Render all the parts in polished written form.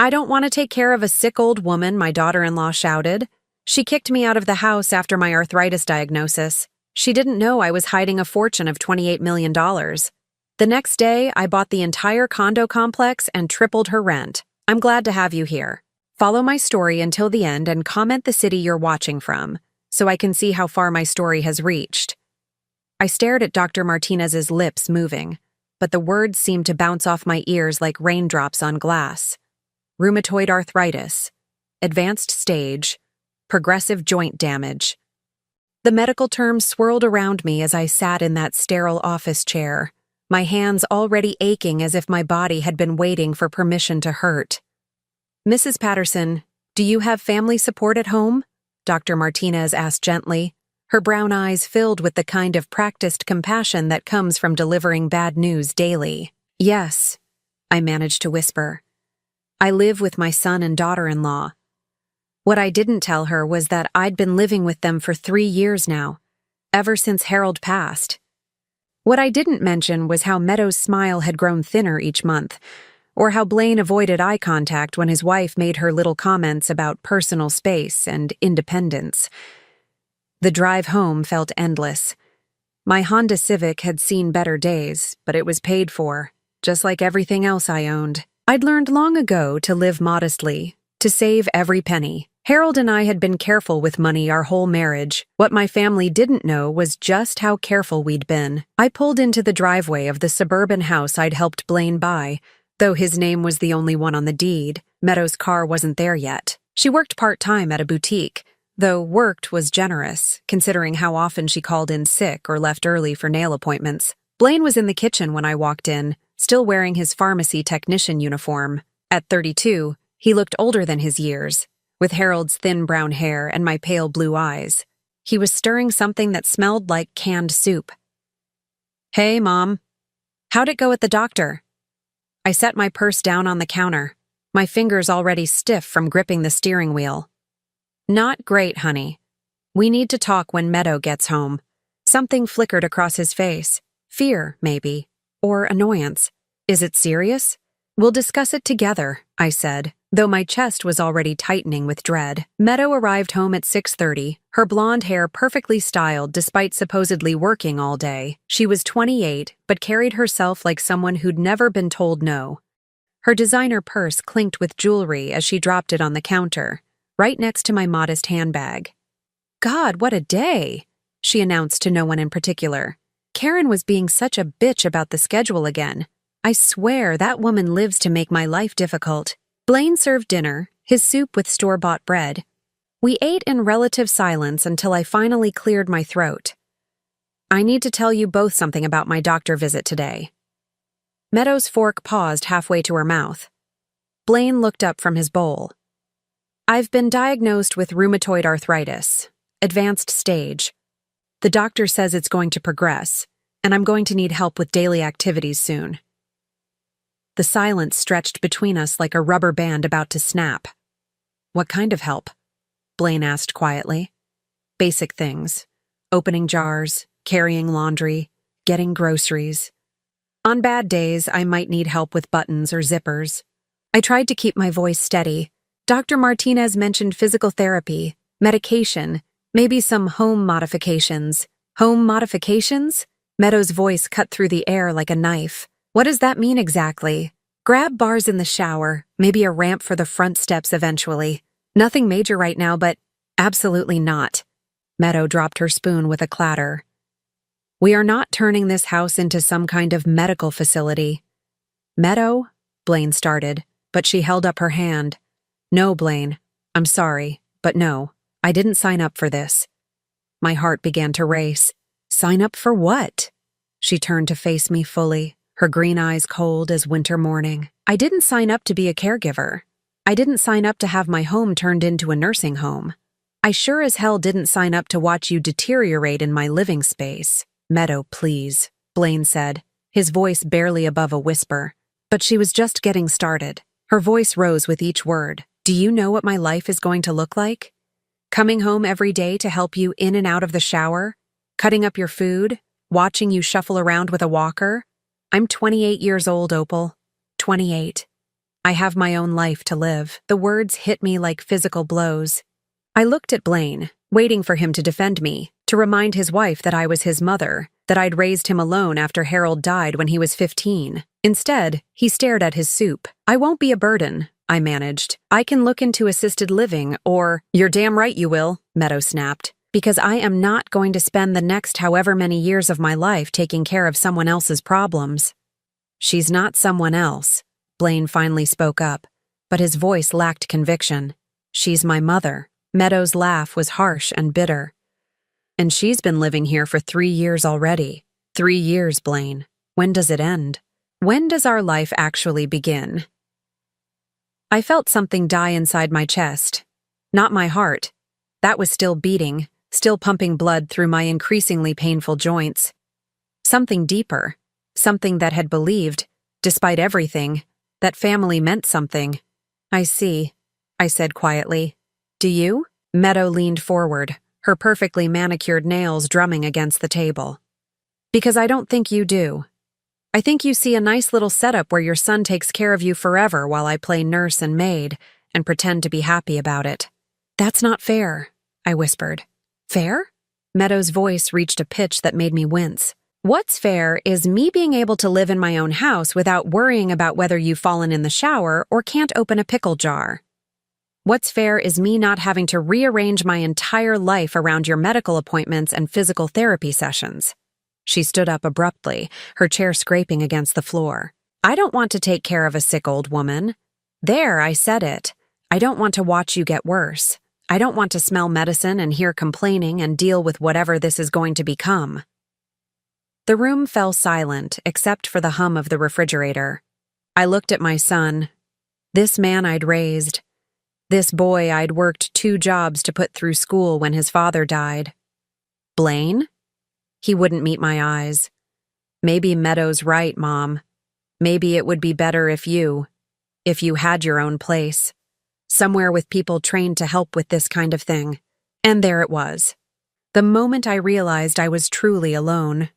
I don't want to take care of a sick old woman, my daughter-in-law shouted. She kicked me out of the house after my arthritis diagnosis. She didn't know I was hiding a fortune of $28 million. The next day, I bought the entire condo complex and tripled her rent. I'm glad to have you here. Follow my story until the end and comment the city you're watching from, so I can see how far my story has reached. I stared at Dr. Martinez's lips moving, but the words seemed to bounce off my ears like raindrops on glass. Rheumatoid arthritis, advanced stage, progressive joint damage. The medical terms swirled around me as I sat in that sterile office chair, my hands already aching as if my body had been waiting for permission to hurt. Mrs. Patterson, do you have family support at home? Dr. Martinez asked gently, her brown eyes filled with the kind of practiced compassion that comes from delivering bad news daily. Yes, I managed to whisper. I live with my son and daughter-in-law. What I didn't tell her was that I'd been living with them for 3 years now, ever since Harold passed. What I didn't mention was how Meadow's smile had grown thinner each month, or how Blaine avoided eye contact when his wife made her little comments about personal space and independence. The drive home felt endless. My Honda Civic had seen better days, but it was paid for, just like everything else I owned. I'd learned long ago to live modestly, to save every penny. Harold and I had been careful with money our whole marriage. What my family didn't know was just how careful we'd been. I pulled into the driveway of the suburban house I'd helped Blaine buy, though his name was the only one on the deed. Meadow's car wasn't there yet. She worked part-time at a boutique, though worked was generous, considering how often she called in sick or left early for nail appointments. Blaine was in the kitchen when I walked in, still wearing his pharmacy technician uniform. At 32, he looked older than his years, with Harold's thin brown hair and my pale blue eyes. He was stirring something that smelled like canned soup. Hey, Mom. How'd it go at the doctor? I set my purse down on the counter, my fingers already stiff from gripping the steering wheel. Not great, honey. We need to talk when Meadow gets home. Something flickered across his face. Fear, maybe. Or annoyance. Is it serious? We'll discuss it together, I said, though my chest was already tightening with dread. Meadow arrived home at 6:30, her blonde hair perfectly styled despite supposedly working all day. She was 28, but carried herself like someone who'd never been told no. Her designer purse clinked with jewelry as she dropped it on the counter, right next to my modest handbag. God, what a day, she announced to no one in particular. Karen was being such a bitch about the schedule again. I swear that woman lives to make my life difficult. Blaine served dinner, his soup with store-bought bread. We ate in relative silence until I finally cleared my throat. I need to tell you both something about my doctor visit today. Meadow's fork paused halfway to her mouth. Blaine looked up from his bowl. I've been diagnosed with rheumatoid arthritis, advanced stage. The doctor says it's going to progress, and I'm going to need help with daily activities soon. The silence stretched between us like a rubber band about to snap. What kind of help? Blaine asked quietly. Basic things. Opening jars, carrying laundry, getting groceries. On bad days, I might need help with buttons or zippers. I tried to keep my voice steady. Dr. Martinez mentioned physical therapy, medication, maybe some home modifications. Home modifications? Meadow's voice cut through the air like a knife. What does that mean exactly? Grab bars in the shower, maybe a ramp for the front steps eventually. Nothing major right now, but absolutely not. Meadow dropped her spoon with a clatter. We are not turning this house into some kind of medical facility. Meadow? Blaine started, but she held up her hand. No, Blaine. I'm sorry, but no. I didn't sign up for this. My heart began to race. Sign up for what? She turned to face me fully, her green eyes cold as winter morning. I didn't sign up to be a caregiver. I didn't sign up to have my home turned into a nursing home. I sure as hell didn't sign up to watch you deteriorate in my living space. Meadow, please, Blaine said, his voice barely above a whisper. But she was just getting started. Her voice rose with each word. Do you know what my life is going to look like? Coming home every day to help you in and out of the shower? Cutting up your food? Watching you shuffle around with a walker? I'm 28 years old, Opal. 28. I have my own life to live. The words hit me like physical blows. I looked at Blaine, waiting for him to defend me, to remind his wife that I was his mother, that I'd raised him alone after Harold died when he was 15. Instead, he stared at his soup. I won't be a burden, I managed. I can look into assisted living or— You're damn right you will, Meadow snapped, because I am not going to spend the next however many years of my life taking care of someone else's problems. She's not someone else, Blaine finally spoke up, but his voice lacked conviction. She's my mother. Meadow's laugh was harsh and bitter. And she's been living here for 3 years already. 3 years, Blaine. When does it end? When does our life actually begin? I felt something die inside my chest. Not my heart. That was still beating, still pumping blood through my increasingly painful joints. Something deeper. Something that had believed, despite everything, that family meant something. I see, I said quietly. Do you? Meadow leaned forward, her perfectly manicured nails drumming against the table. Because I don't think you do. I think you see a nice little setup where your son takes care of you forever while I play nurse and maid and pretend to be happy about it. That's not fair, I whispered. Fair? Meadow's voice reached a pitch that made me wince. What's fair is me being able to live in my own house without worrying about whether you've fallen in the shower or can't open a pickle jar. What's fair is me not having to rearrange my entire life around your medical appointments and physical therapy sessions. She stood up abruptly, her chair scraping against the floor. I don't want to take care of a sick old woman. There, I said it. I don't want to watch you get worse. I don't want to smell medicine and hear complaining and deal with whatever this is going to become. The room fell silent, except for the hum of the refrigerator. I looked at my son. This man I'd raised. This boy I'd worked 2 jobs to put through school when his father died. Blaine? He wouldn't meet my eyes. Maybe Meadow's right, Mom. Maybe it would be better if you had your own place. Somewhere with people trained to help with this kind of thing. And there it was. The moment I realized I was truly alone.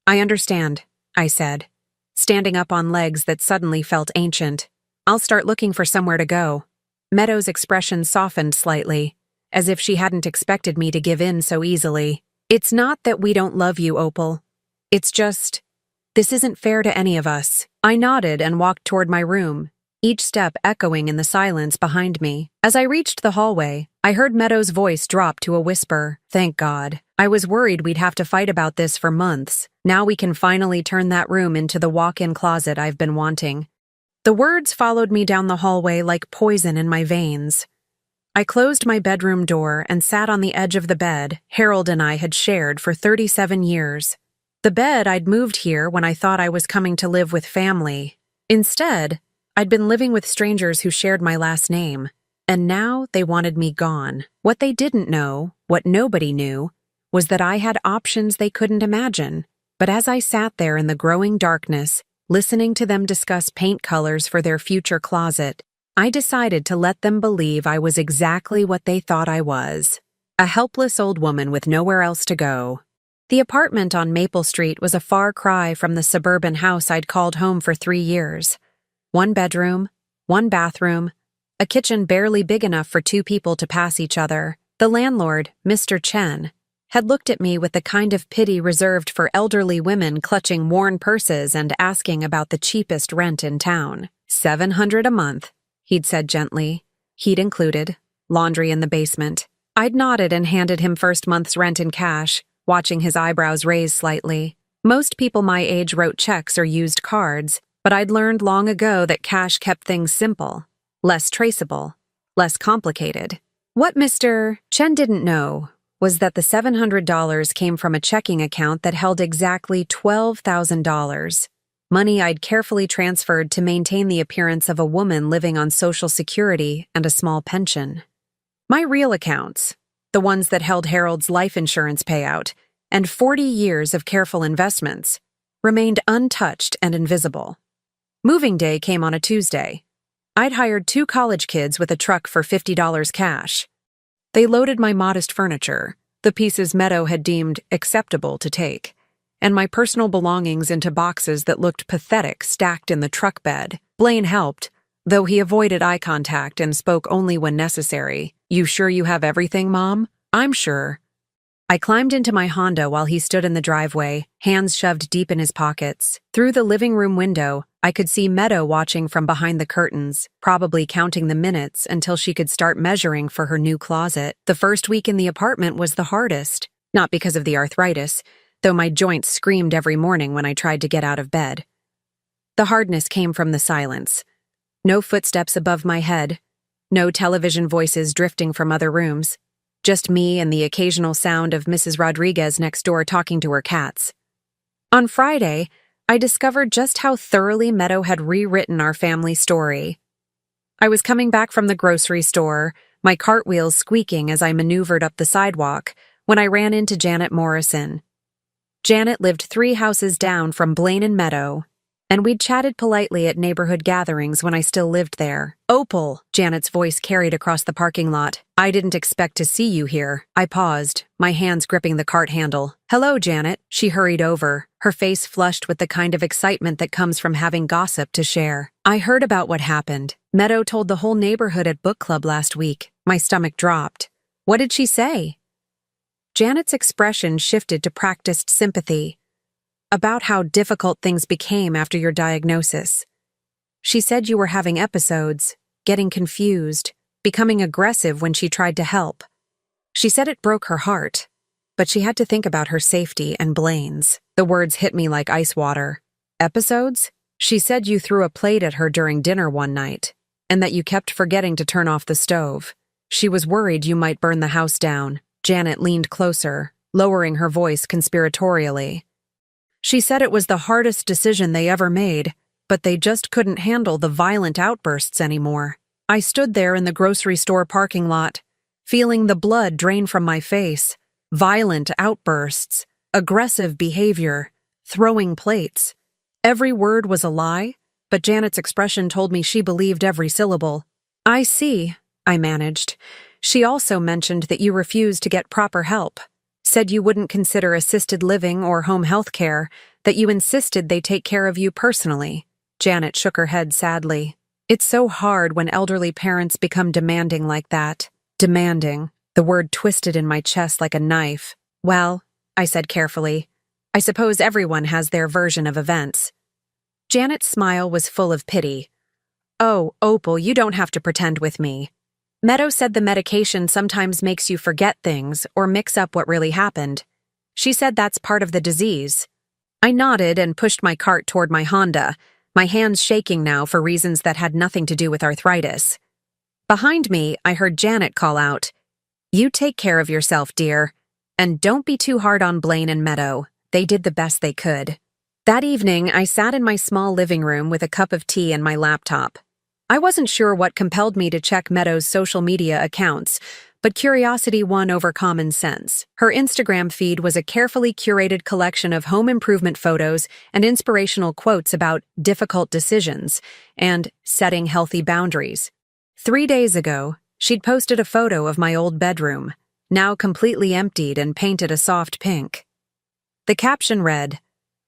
I understand, I said, standing up on legs that suddenly felt ancient. I'll start looking for somewhere to go. Meadow's expression softened slightly, as if she hadn't expected me to give in so easily. It's not that we don't love you, Opal. It's just, this isn't fair to any of us. I nodded and walked toward my room, each step echoing in the silence behind me. As I reached the hallway, I heard Meadow's voice drop to a whisper. Thank God. I was worried we'd have to fight about this for months. Now we can finally turn that room into the walk-in closet I've been wanting. The words followed me down the hallway like poison in my veins. I closed my bedroom door and sat on the edge of the bed Harold and I had shared for 37 years. The bed I'd moved here when I thought I was coming to live with family. Instead, I'd been living with strangers who shared my last name, and now they wanted me gone. What they didn't know, what nobody knew, was that I had options they couldn't imagine. But as I sat there in the growing darkness, listening to them discuss paint colors for their future closet, I decided to let them believe I was exactly what they thought I was. A helpless old woman with nowhere else to go. The apartment on Maple Street was a far cry from the suburban house I'd called home for 3 years. 1 bedroom, 1 bathroom, a kitchen barely big enough for 2 people to pass each other. The landlord, Mr. Chen, had looked at me with the kind of pity reserved for elderly women clutching worn purses and asking about the cheapest rent in town. $700 a month, he'd said gently. Heat included, laundry in the basement. I'd nodded and handed him first month's rent in cash, watching his eyebrows raise slightly. Most people my age wrote checks or used cards, but I'd learned long ago that cash kept things simple, less traceable, less complicated. What Mr. Chen didn't know was that the $700 came from a checking account that held exactly $12,000, money I'd carefully transferred to maintain the appearance of a woman living on Social Security and a small pension. My real accounts, the ones that held Harold's life insurance payout and 40 years of careful investments, remained untouched and invisible. Moving day came on a Tuesday. I'd hired 2 college kids with a truck for $50 cash. They loaded my modest furniture, the pieces Meadow had deemed acceptable to take, and my personal belongings into boxes that looked pathetic stacked in the truck bed. Blaine helped, though he avoided eye contact and spoke only when necessary. "You sure you have everything, Mom?" "I'm sure." I climbed into my Honda while he stood in the driveway, hands shoved deep in his pockets. Through the living room window, I could see Meadow watching from behind the curtains, probably counting the minutes until she could start measuring for her new closet. The first week in the apartment was the hardest, not because of the arthritis, though my joints screamed every morning when I tried to get out of bed. The hardness came from the silence. No footsteps above my head, no television voices drifting from other rooms. Just me and the occasional sound of Mrs. Rodriguez next door talking to her cats. On Friday, I discovered just how thoroughly Meadow had rewritten our family story. I was coming back from the grocery store, my cartwheels squeaking as I maneuvered up the sidewalk, when I ran into Janet Morrison. Janet lived 3 houses down from Blaine and Meadow, and we'd chatted politely at neighborhood gatherings when I still lived there. "Opal," Janet's voice carried across the parking lot. "I didn't expect to see you here." I paused, my hands gripping the cart handle. "Hello, Janet." She hurried over, her face flushed with the kind of excitement that comes from having gossip to share. "I heard about what happened. Meadow told the whole neighborhood at book club last week." My stomach dropped. "What did she say?" Janet's expression shifted to practiced sympathy. "About how difficult things became after your diagnosis. She said you were having episodes, getting confused, becoming aggressive when she tried to help. She said it broke her heart, but she had to think about her safety and Blaine's." The words hit me like ice water. "Episodes?" "She said you threw a plate at her during dinner one night, and that you kept forgetting to turn off the stove. She was worried you might burn the house down." Janet leaned closer, lowering her voice conspiratorially. "She said it was the hardest decision they ever made, but they just couldn't handle the violent outbursts anymore." I stood there in the grocery store parking lot, feeling the blood drain from my face. Violent outbursts, aggressive behavior, throwing plates. Every word was a lie, but Janet's expression told me she believed every syllable. "I see," I managed. "She also mentioned that you refused to get proper help. Said you wouldn't consider assisted living or home health care, that you insisted they take care of you personally." Janet shook her head sadly. "It's so hard when elderly parents become demanding like that." Demanding. The word twisted in my chest like a knife. "Well," I said carefully, "I suppose everyone has their version of events." Janet's smile was full of pity. "Oh, Opal, you don't have to pretend with me. Meadow said the medication sometimes makes you forget things or mix up what really happened. She said that's part of the disease." I nodded and pushed my cart toward my Honda, my hands shaking now for reasons that had nothing to do with arthritis. Behind me, I heard Janet call out, "You take care of yourself, dear. And don't be too hard on Blaine and Meadow. They did the best they could." That evening, I sat in my small living room with a cup of tea and my laptop. I wasn't sure what compelled me to check Meadow's social media accounts, but curiosity won over common sense. Her Instagram feed was a carefully curated collection of home improvement photos and inspirational quotes about difficult decisions and setting healthy boundaries. 3 days ago, she'd posted a photo of my old bedroom, now completely emptied and painted a soft pink. The caption read,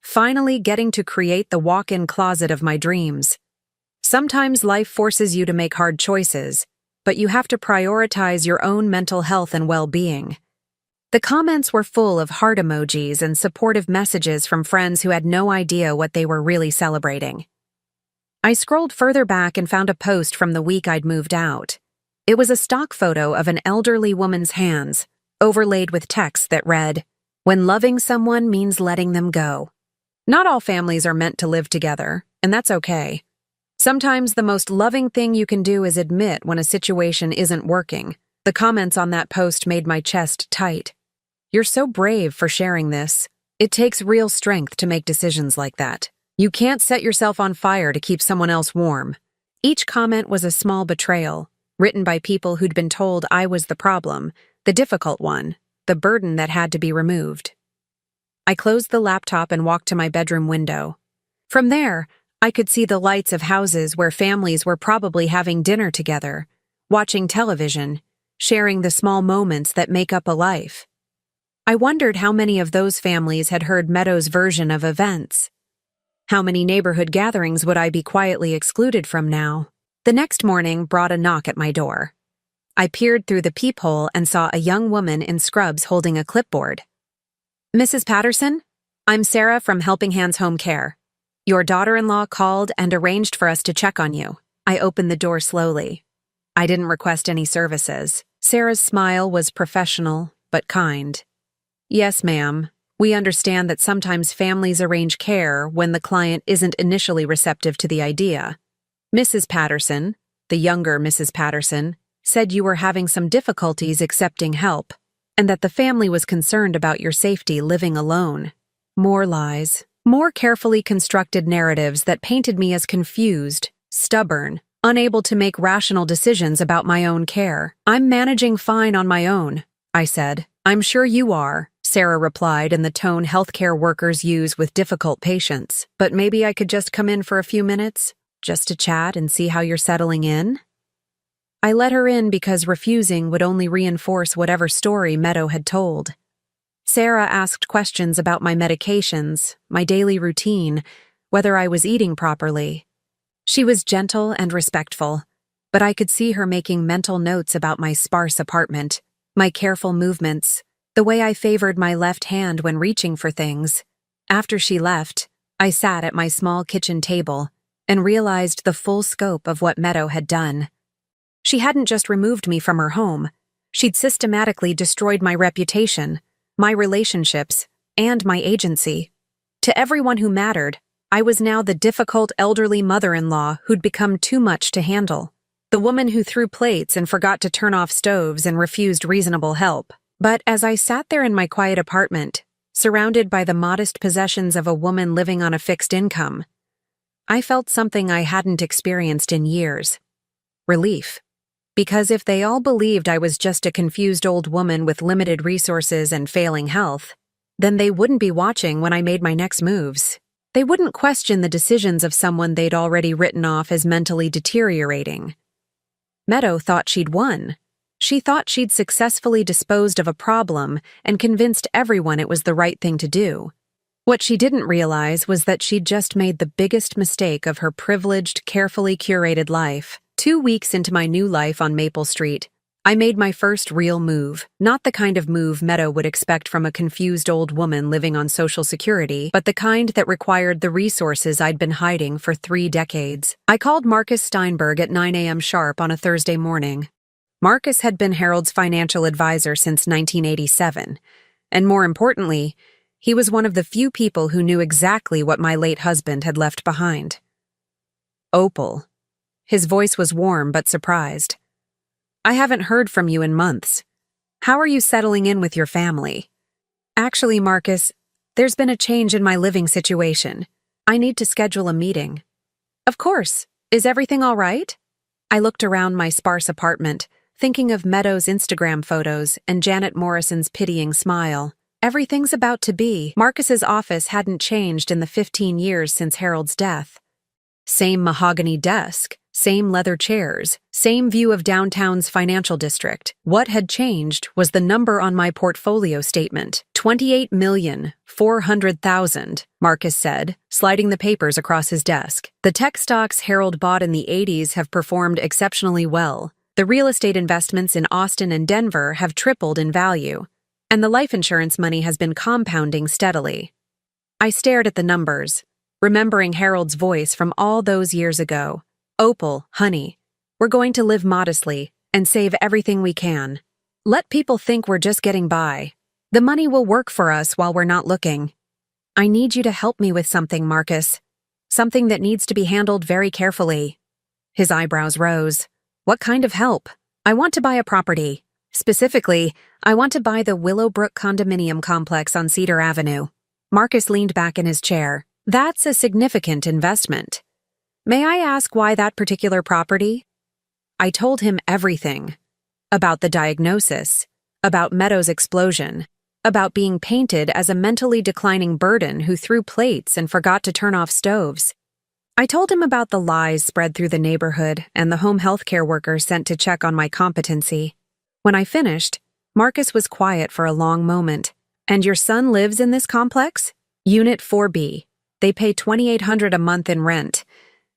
"Finally getting to create the walk-in closet of my dreams. Sometimes life forces you to make hard choices, but you have to prioritize your own mental health and well-being." The comments were full of heart emojis and supportive messages from friends who had no idea what they were really celebrating. I scrolled further back and found a post from the week I'd moved out. It was a stock photo of an elderly woman's hands, overlaid with text that read, "When loving someone means letting them go." Not all families are meant to live together, and that's okay. Sometimes the most loving thing you can do is admit when a situation isn't working. The comments on that post made my chest tight. "You're so brave for sharing this. It takes real strength to make decisions like that. You can't set yourself on fire to keep someone else warm." Each comment was a small betrayal, written by people who'd been told I was the problem, the difficult one, the burden that had to be removed. I closed the laptop and walked to my bedroom window. From there, I could see the lights of houses where families were probably having dinner together, watching television, sharing the small moments that make up a life. I wondered how many of those families had heard Meadow's version of events. How many neighborhood gatherings would I be quietly excluded from now? The next morning brought a knock at my door. I peered through the peephole and saw a young woman in scrubs holding a clipboard. "Mrs. Patterson? I'm Sarah from Helping Hands Home Care. Your daughter-in-law called and arranged for us to check on you." I opened the door slowly. I didn't request any services. Sarah's smile was professional, but kind. "Yes, ma'am. We understand that sometimes families arrange care when the client isn't initially receptive to the idea. Mrs. Patterson, the younger Mrs. Patterson, said you were having some difficulties accepting help, and that the family was concerned about your safety living alone." More lies. More carefully constructed narratives that painted me as confused, stubborn, unable to make rational decisions about my own care. "I'm managing fine on my own," I said. "I'm sure you are," Sarah replied in the tone healthcare workers use with difficult patients. "But maybe I could just come in for a few minutes, just to chat and see how you're settling in?" I let her in because refusing would only reinforce whatever story Meadow had told. Sarah asked questions about my medications, my daily routine, whether I was eating properly. She was gentle and respectful, but I could see her making mental notes about my sparse apartment, my careful movements, the way I favored my left hand when reaching for things. After she left, I sat at my small kitchen table and realized the full scope of what Meadow had done. She hadn't just removed me from her home. She'd systematically destroyed my reputation, my relationships, and my agency. To everyone who mattered, I was now the difficult elderly mother-in-law who'd become too much to handle. The woman who threw plates and forgot to turn off stoves and refused reasonable help. But as I sat there in my quiet apartment, surrounded by the modest possessions of a woman living on a fixed income, I felt something I hadn't experienced in years. Relief. Because if they all believed I was just a confused old woman with limited resources and failing health, then they wouldn't be watching when I made my next moves. They wouldn't question the decisions of someone they'd already written off as mentally deteriorating. Meadow thought she'd won. She thought she'd successfully disposed of a problem and convinced everyone it was the right thing to do. What she didn't realize was that she'd just made the biggest mistake of her privileged, carefully curated life. 2 weeks into my new life on Maple Street, I made my first real move, not the kind of move Meadow would expect from a confused old woman living on Social Security, but the kind that required the resources I'd been hiding for 3 decades. I called Marcus Steinberg at 9 a.m. sharp on a Thursday morning. Marcus had been Harold's financial advisor since 1987, and more importantly, he was one of the few people who knew exactly what my late husband had left behind. "Opal." His voice was warm but surprised. "I haven't heard from you in months. How are you settling in with your family?" "Actually, Marcus, there's been a change in my living situation. I need to schedule a meeting." "Of course. Is everything all right?" I looked around my sparse apartment, thinking of Meadow's Instagram photos and Janet Morrison's pitying smile. Everything's about to be. Marcus's office hadn't changed in the 15 years since Harold's death. Same mahogany desk, same leather chairs, same view of downtown's financial district. What had changed was the number on my portfolio statement. $28,400,000, Marcus said, sliding the papers across his desk. "The tech stocks Harold bought in the 80s have performed exceptionally well. The real estate investments in Austin and Denver have tripled in value, and the life insurance money has been compounding steadily." I stared at the numbers, remembering Harold's voice from all those years ago. "Opal, honey, we're going to live modestly and save everything we can. Let people think we're just getting by. The money will work for us while we're not looking. I need you to help me with something, Marcus. Something that needs to be handled very carefully." His eyebrows rose. "What kind of help?" "I want to buy a property. Specifically, I want to buy the Willowbrook condominium complex on Cedar Avenue." Marcus leaned back in his chair. "That's a significant investment. May I ask why that particular property?" I told him everything. About the diagnosis, about Meadow's explosion, about being painted as a mentally declining burden who threw plates and forgot to turn off stoves. I told him about the lies spread through the neighborhood and the home health care workers sent to check on my competency. When I finished, Marcus was quiet for a long moment. "And your son lives in this complex?" "Unit 4B. They pay $2,800 a month in rent."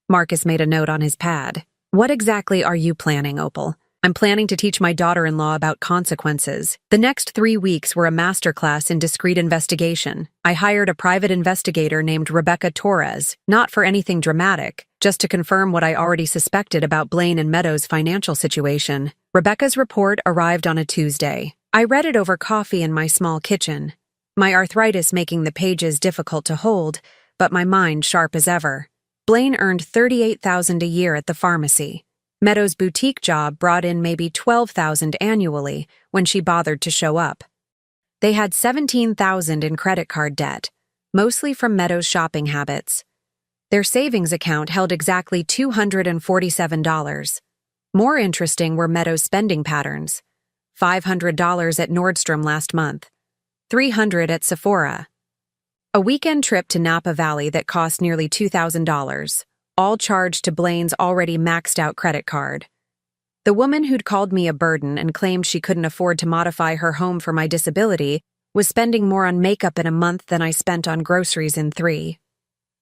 Marcus made a note on his pad. What exactly are you planning, Opal? I'm planning to teach my daughter-in-law about consequences. The next 3 weeks were a masterclass in discreet investigation. I hired a private investigator named Rebecca Torres, not for anything dramatic, just to confirm what I already suspected about Blaine and Meadows' financial situation. Rebecca's report arrived on a Tuesday. I read it over coffee in my small kitchen, my arthritis making the pages difficult to hold, but my mind sharp as ever. Blaine earned $38,000 a year at the pharmacy. Meadows' boutique job brought in maybe $12,000 annually when she bothered to show up. They had $17,000 in credit card debt, mostly from Meadows' shopping habits. Their savings account held exactly $247. More interesting were Meadows' spending patterns. $500 at Nordstrom last month, $300 at Sephora. A weekend trip to Napa Valley that cost nearly $2,000, all charged to Blaine's already maxed-out credit card. The woman who'd called me a burden and claimed she couldn't afford to modify her home for my disability was spending more on makeup in a month than I spent on groceries in 3.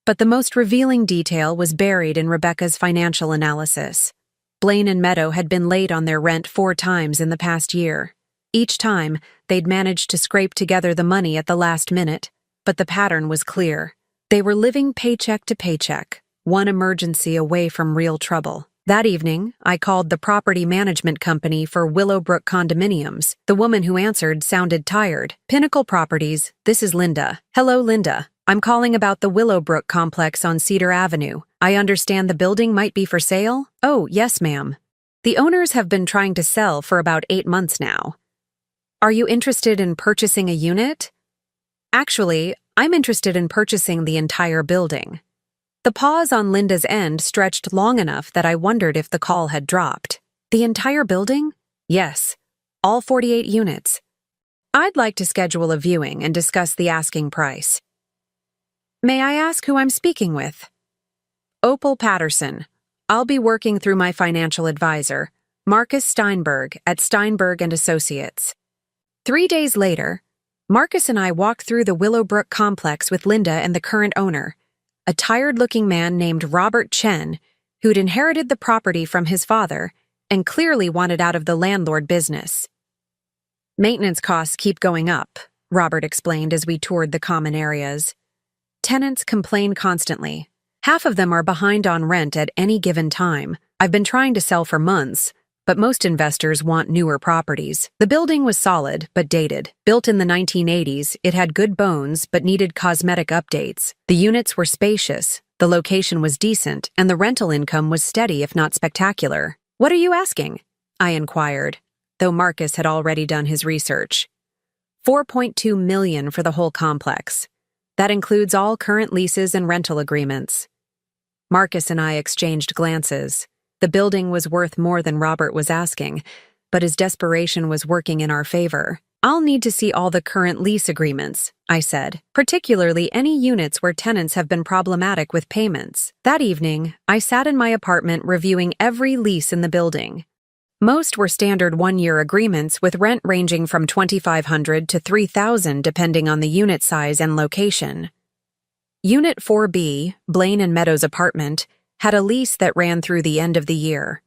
But the most revealing detail was buried in Rebecca's financial analysis. Blaine and Meadow had been late on their rent 4 times in the past year. Each time, they'd managed to scrape together the money at the last minute, but the pattern was clear. They were living paycheck to paycheck, one emergency away from real trouble. That evening, I called the property management company for Willowbrook Condominiums. The woman who answered sounded tired. Pinnacle Properties, this is Linda. Hello, Linda. I'm calling about the Willowbrook complex on Cedar Avenue. I understand the building might be for sale? Oh, yes, ma'am. The owners have been trying to sell for about 8 months now. Are you interested in purchasing a unit? Actually, I'm interested in purchasing the entire building. The pause on Linda's end stretched long enough that I wondered if the call had dropped. The entire building? Yes. All 48 units. I'd like to schedule a viewing and discuss the asking price. May I ask who I'm speaking with? Opal Patterson. I'll be working through my financial advisor, Marcus Steinberg at Steinberg & Associates. 3 days later, Marcus and I walked through the Willowbrook complex with Linda and the current owner, a tired-looking man named Robert Chen, who'd inherited the property from his father and clearly wanted out of the landlord business. Maintenance costs keep going up, Robert explained as we toured the common areas. Tenants complain constantly. Half of them are behind on rent at any given time. I've been trying to sell for months, but most investors want newer properties. The building was solid, but dated. Built in the 1980s, it had good bones, but needed cosmetic updates. The units were spacious, the location was decent, and the rental income was steady if not spectacular. What are you asking? I inquired, though Marcus had already done his research. $4.2 million for the whole complex. That includes all current leases and rental agreements. Marcus and I exchanged glances. The building was worth more than Robert was asking, but his desperation was working in our favor. I'll need to see all the current lease agreements, I said, particularly any units where tenants have been problematic with payments. That evening, I sat in my apartment reviewing every lease in the building. Most were standard 1-year agreements with rent ranging from $2,500 to $3,000 depending on the unit size and location. Unit 4B, Blaine and Meadows' apartment, had a lease that ran through the end of the year.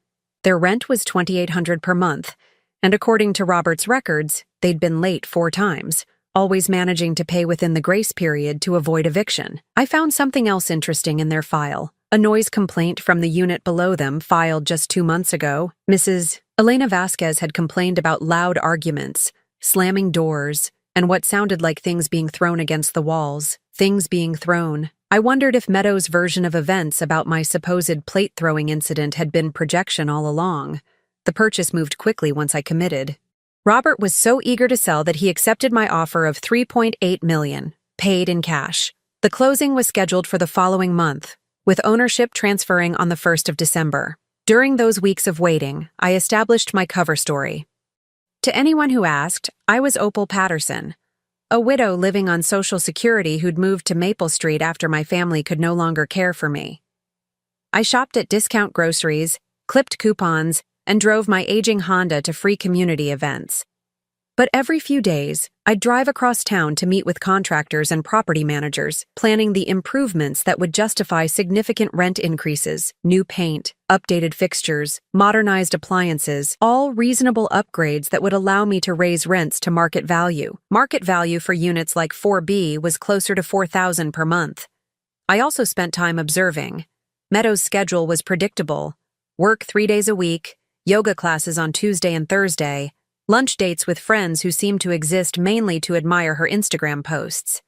Their rent was $2,800 per month, and according to Robert's records, they'd been late 4 times, always managing to pay within the grace period to avoid eviction. I found something else interesting in their file. A noise complaint from the unit below them filed just 2 months ago. Mrs. Elena Vasquez had complained about loud arguments, slamming doors, and what sounded like things being thrown against the walls. Things being thrown. I wondered if Meadows' version of events about my supposed plate-throwing incident had been projection all along. The purchase moved quickly once I committed. Robert was so eager to sell that he accepted my offer of $3.8 million, paid in cash. The closing was scheduled for the following month, with ownership transferring on the 1st of December. During those weeks of waiting, I established my cover story. To anyone who asked, I was Opal Patterson, a widow living on Social Security who'd moved to Maple Street after my family could no longer care for me. I shopped at discount groceries, clipped coupons, and drove my aging Honda to free community events. But every few days, I'd drive across town to meet with contractors and property managers, planning the improvements that would justify significant rent increases, new paint, updated fixtures, modernized appliances, all reasonable upgrades that would allow me to raise rents to market value. Market value for units like 4B was closer to $4,000 per month. I also spent time observing. Meadows' schedule was predictable. Work 3 days a week, yoga classes on Tuesday and Thursday, lunch dates with friends who seemed to exist mainly to admire her Instagram posts.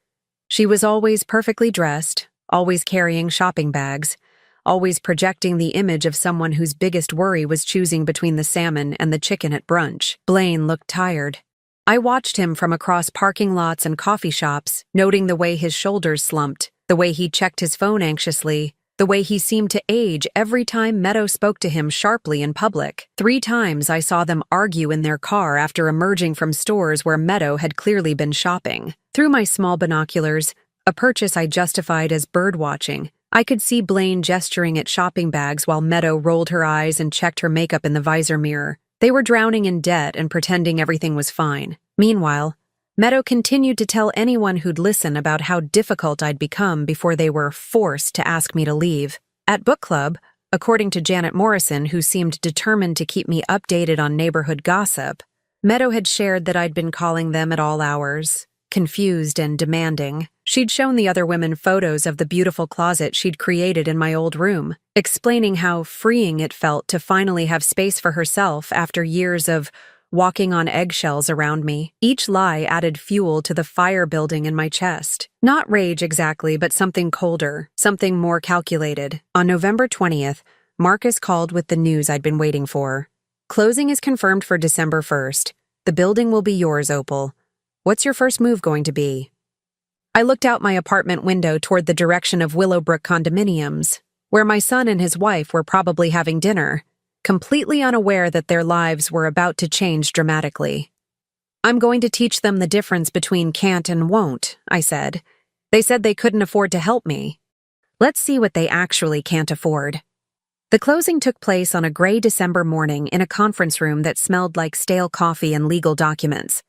She was always perfectly dressed, always carrying shopping bags, always projecting the image of someone whose biggest worry was choosing between the salmon and the chicken at brunch. Blaine looked tired. I watched him from across parking lots and coffee shops, noting the way his shoulders slumped, the way he checked his phone anxiously, the way he seemed to age every time Meadow spoke to him sharply in public. 3 times I saw them argue in their car after emerging from stores where Meadow had clearly been shopping. Through my small binoculars, a purchase I justified as bird-watching, I could see Blaine gesturing at shopping bags while Meadow rolled her eyes and checked her makeup in the visor mirror. They were drowning in debt and pretending everything was fine. Meanwhile, Meadow continued to tell anyone who'd listen about how difficult I'd become before they were forced to ask me to leave. At book club, according to Janet Morrison, who seemed determined to keep me updated on neighborhood gossip, Meadow had shared that I'd been calling them at all hours, confused and demanding. She'd shown the other women photos of the beautiful closet she'd created in my old room, explaining how freeing it felt to finally have space for herself after years of walking on eggshells around me. Each lie added fuel to the fire building in my chest. Not rage exactly, but something colder, something more calculated. On November 20th, Marcus called with the news I'd been waiting for. Closing is confirmed for December 1st. The building will be yours, Opal. What's your first move going to be? I looked out my apartment window toward the direction of Willowbrook condominiums, where my son and his wife were probably having dinner, completely unaware that their lives were about to change dramatically. I'm going to teach them the difference between can't and won't, I said. They said they couldn't afford to help me. Let's see what they actually can't afford. The closing took place on a gray December morning in a conference room that smelled like stale coffee and legal documents.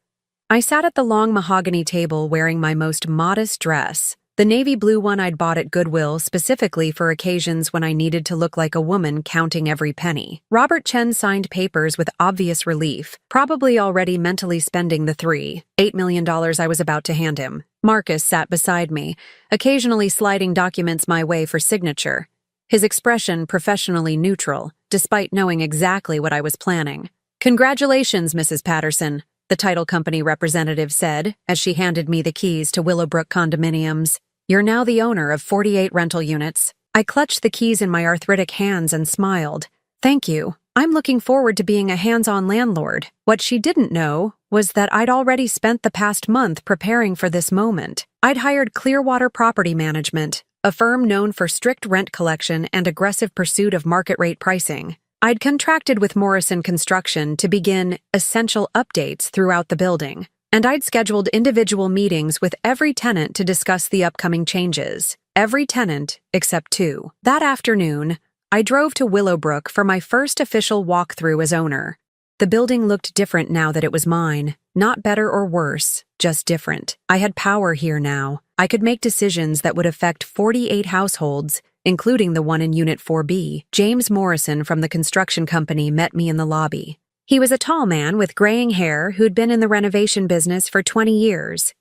I sat at the long mahogany table wearing my most modest dress, the navy blue one I'd bought at Goodwill specifically for occasions when I needed to look like a woman counting every penny. Robert Chen signed papers with obvious relief, probably already mentally spending the $8 million I was about to hand him. Marcus sat beside me, occasionally sliding documents my way for signature, his expression professionally neutral, despite knowing exactly what I was planning. "Congratulations, Mrs. Patterson," the title company representative said as she handed me the keys to Willowbrook condominiums. "You're now the owner of 48 rental units." I clutched the keys in my arthritic hands and smiled. "Thank you. I'm looking forward to being a hands-on landlord." What she didn't know was that I'd already spent the past month preparing for this moment. I'd hired Clearwater Property Management, a firm known for strict rent collection and aggressive pursuit of market-rate pricing. I'd contracted with Morrison Construction to begin essential updates throughout the building, and I'd scheduled individual meetings with every tenant to discuss the upcoming changes. Every tenant except 2. That afternoon, I drove to Willowbrook for my first official walkthrough as owner. The building looked different now that it was mine. Not better or worse, just different. I had power here now. I could make decisions that would affect 48 households, including the one in Unit 4B. James Morrison from the construction company met me in the lobby. He was a tall man with graying hair who'd been in the renovation business for 20 years.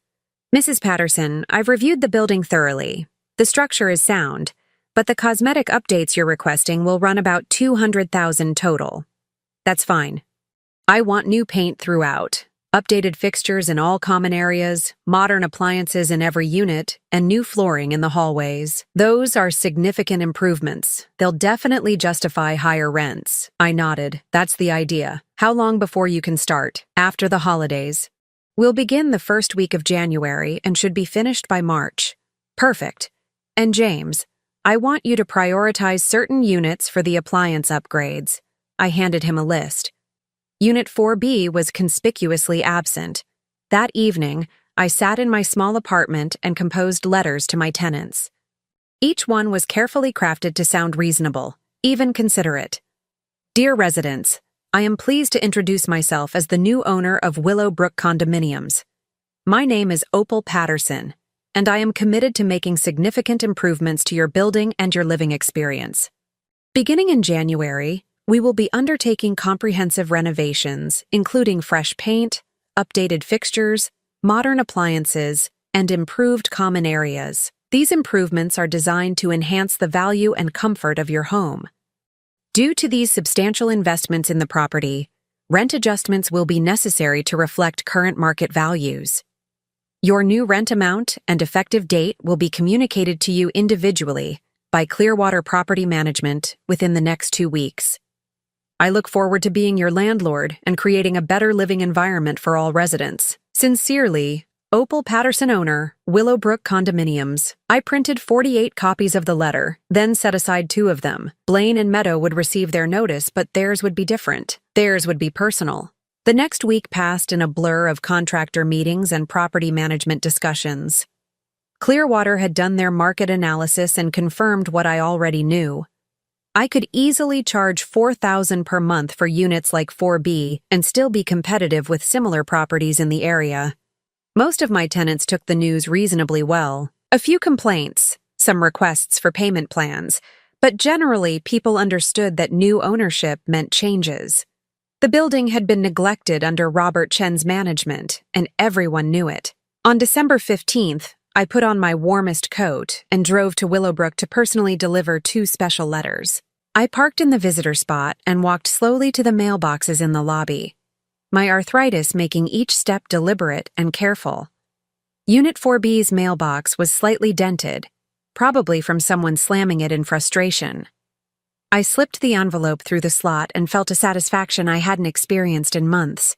"Mrs. Patterson, I've reviewed the building thoroughly. The structure is sound, but the cosmetic updates you're requesting will run about $200,000 total." "That's fine. I want new paint throughout, updated fixtures in all common areas, modern appliances in every unit, and new flooring in the hallways. Those are significant improvements. They'll definitely justify higher rents." I nodded. "That's the idea. How long before you can start?" "After the holidays. We'll begin the first week of January and should be finished by March." "Perfect. And James, I want you to prioritize certain units for the appliance upgrades." I handed him a list. Unit 4B was conspicuously absent. That evening, I sat in my small apartment and composed letters to my tenants. Each one was carefully crafted to sound reasonable, even considerate. "Dear residents, I am pleased to introduce myself as the new owner of Willowbrook Condominiums. My name is Opal Patterson, and I am committed to making significant improvements to your building and your living experience. Beginning in January, we will be undertaking comprehensive renovations, including fresh paint, updated fixtures, modern appliances, and improved common areas. These improvements are designed to enhance the value and comfort of your home. Due to these substantial investments in the property, rent adjustments will be necessary to reflect current market values. Your new rent amount and effective date will be communicated to you individually by Clearwater Property Management within the next 2 weeks. I look forward to being your landlord and creating a better living environment for all residents. Sincerely, Opal Patterson, owner, Willowbrook Condominiums. I printed 48 copies of the letter, then set aside 2 of them. Blaine and Meadow would receive their notice, but theirs would be different. Theirs would be personal. The next week passed in a blur of contractor meetings and property management discussions. Clearwater had done their market analysis and confirmed what I already knew. I could easily charge $4,000 per month for units like 4B and still be competitive with similar properties in the area. Most of my tenants took the news reasonably well. A few complaints, some requests for payment plans, but generally people understood that new ownership meant changes. The building had been neglected under Robert Chen's management, and everyone knew it. On December 15th, I put on my warmest coat and drove to Willowbrook to personally deliver 2 special letters. I parked in the visitor spot and walked slowly to the mailboxes in the lobby, my arthritis making each step deliberate and careful. Unit 4B's mailbox was slightly dented, probably from someone slamming it in frustration. I slipped the envelope through the slot and felt a satisfaction I hadn't experienced in months.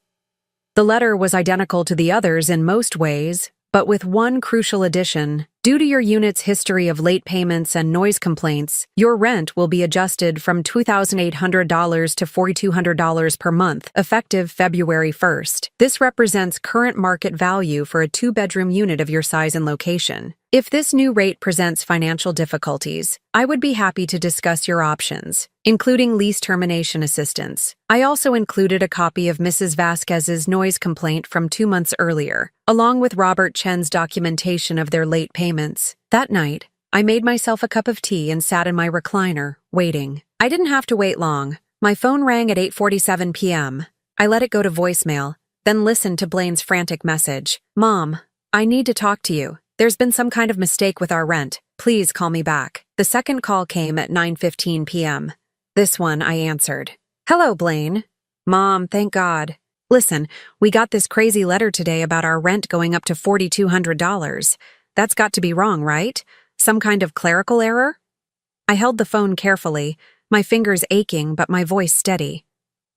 The letter was identical to the others in most ways, but with one crucial addition. Due to your unit's history of late payments and noise complaints, your rent will be adjusted from $2,800 to $4,200 per month, effective February 1st. This represents current market value for a 2-bedroom unit of your size and location. If this new rate presents financial difficulties, I would be happy to discuss your options, including lease termination assistance. I also included a copy of Mrs. Vasquez's noise complaint from 2 months earlier, along with Robert Chen's documentation of their late payments. That night, I made myself a cup of tea and sat in my recliner, waiting. I didn't have to wait long. My phone rang at 8:47 p.m. I let it go to voicemail, then listened to Blaine's frantic message. "Mom, I need to talk to you. There's been some kind of mistake with our rent. Please call me back." The second call came at 9:15 p.m. This one I answered. "Hello, Blaine." "Mom, thank God. Listen, we got this crazy letter today about our rent going up to $4,200. That's got to be wrong, right? Some kind of clerical error?" I held the phone carefully, my fingers aching but my voice steady.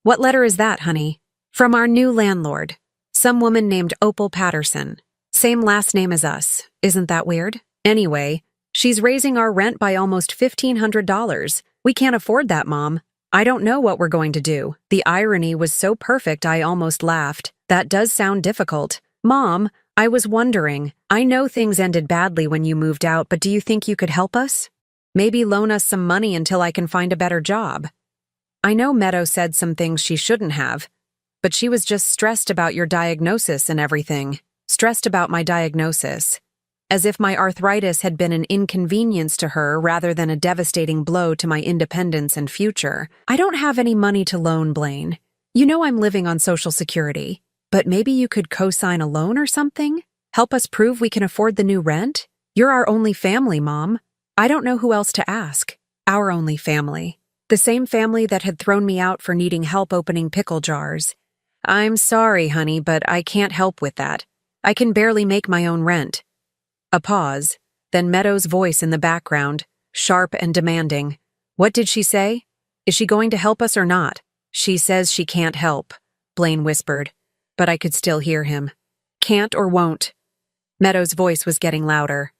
"What letter is that, honey?" "From our new landlord. Some woman named Opal Patterson. Same last name as us. Isn't that weird? Anyway, she's raising our rent by almost $1,500. We can't afford that, Mom. I don't know what we're going to do." The irony was so perfect I almost laughed. "That does sound difficult. Mom, I was wondering, I know things ended badly when you moved out, but do you think you could help us? Maybe loan us some money until I can find a better job." I know Meadow said some things she shouldn't have, but she was just stressed about your diagnosis and everything. Stressed about my diagnosis. As if my arthritis had been an inconvenience to her rather than a devastating blow to my independence and future. "I don't have any money to loan, Blaine. You know I'm living on Social Security. But maybe you could co-sign a loan or something? Help us prove we can afford the new rent? You're our only family, Mom. I don't know who else to ask." Our only family. The same family that had thrown me out for needing help opening pickle jars. "I'm sorry, honey, but I can't help with that. I can barely make my own rent." A pause, then Meadow's voice in the background, sharp and demanding. "What did she say? Is she going to help us or not?" "She says she can't help," Blaine whispered, but I could still hear him. "Can't or won't?" Meadow's voice was getting louder.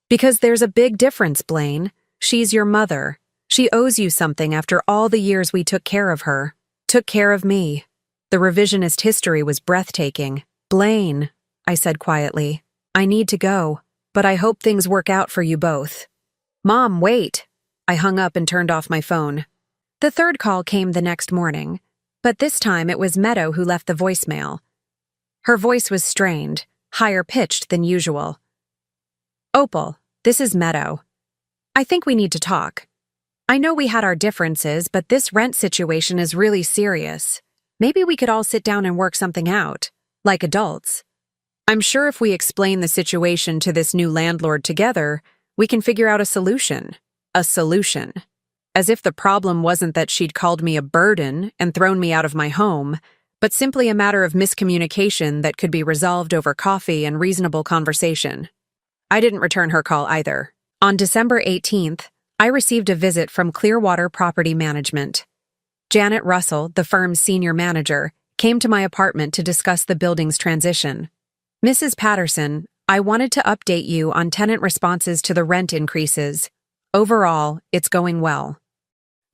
"Because there's a big difference, Blaine. She's your mother. She owes you something after all the years we took care of her. Took care of me." The revisionist history was breathtaking. "Blaine," I said quietly, "I need to go, but I hope things work out for you both." "Mom, wait." I hung up and turned off my phone. The third call came the next morning. But this time it was Meadow who left the voicemail. Her voice was strained, higher pitched than usual. "Opal, this is Meadow. I think we need to talk. I know we had our differences, but this rent situation is really serious. Maybe we could all sit down and work something out, like adults. I'm sure if we explain the situation to this new landlord together, we can figure out a solution. A solution. As if the problem wasn't that she'd called me a burden and thrown me out of my home, but simply a matter of miscommunication that could be resolved over coffee and reasonable conversation. I didn't return her call either. On December 18th, I received a visit from Clearwater Property Management. Janet Russell, the firm's senior manager, came to my apartment to discuss the building's transition. "Mrs. Patterson, I wanted to update you on tenant responses to the rent increases. Overall, it's going well.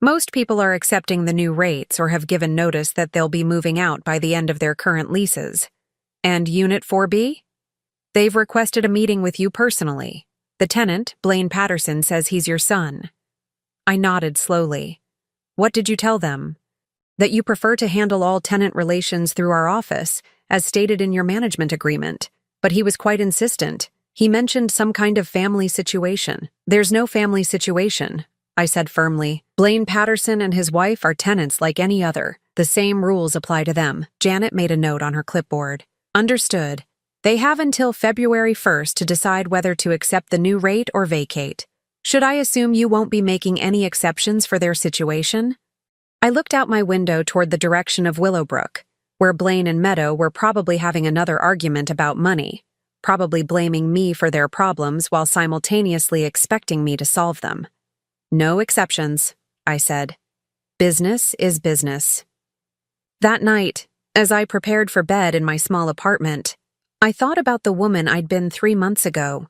Most people are accepting the new rates or have given notice that they'll be moving out by the end of their current leases. And Unit 4B? They've requested a meeting with you personally. The tenant, Blaine Patterson, says he's your son." I nodded slowly. "What did you tell them?" "That you prefer to handle all tenant relations through our office, as stated in your management agreement. But he was quite insistent. He mentioned some kind of family situation." "There's no family situation," I said firmly. "Blaine Patterson and his wife are tenants like any other. The same rules apply to them." Janet made a note on her clipboard. "Understood. They have until February 1st to decide whether to accept the new rate or vacate. Should I assume you won't be making any exceptions for their situation?" I looked out my window toward the direction of Willowbrook, where Blaine and Meadow were probably having another argument about money, probably blaming me for their problems while simultaneously expecting me to solve them. "No exceptions," I said. "Business is business." That night, as I prepared for bed in my small apartment, I thought about the woman I'd been 3 months ago.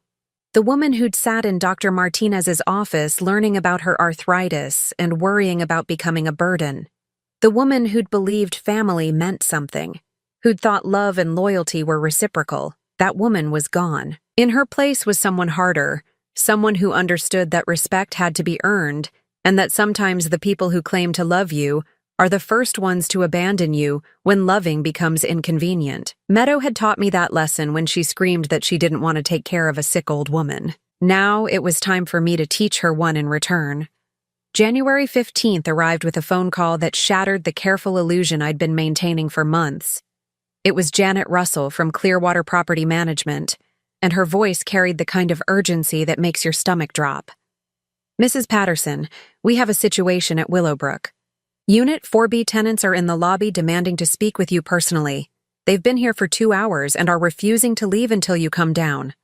The woman who'd sat in Dr. Martinez's office learning about her arthritis and worrying about becoming a burden. The woman who'd believed family meant something, who'd thought love and loyalty were reciprocal. That woman was gone. In her place was someone harder, someone who understood that respect had to be earned, and that sometimes the people who claim to love you are the first ones to abandon you when loving becomes inconvenient. Meadow had taught me that lesson when she screamed that she didn't want to take care of a sick old woman. Now it was time for me to teach her one in return. January 15th arrived with a phone call that shattered the careful illusion I'd been maintaining for months. It was Janet Russell from Clearwater Property Management, and her voice carried the kind of urgency that makes your stomach drop. "Mrs. Patterson, we have a situation at Willowbrook. Unit 4B tenants are in the lobby demanding to speak with you personally. They've been here for 2 hours and are refusing to leave until you come down."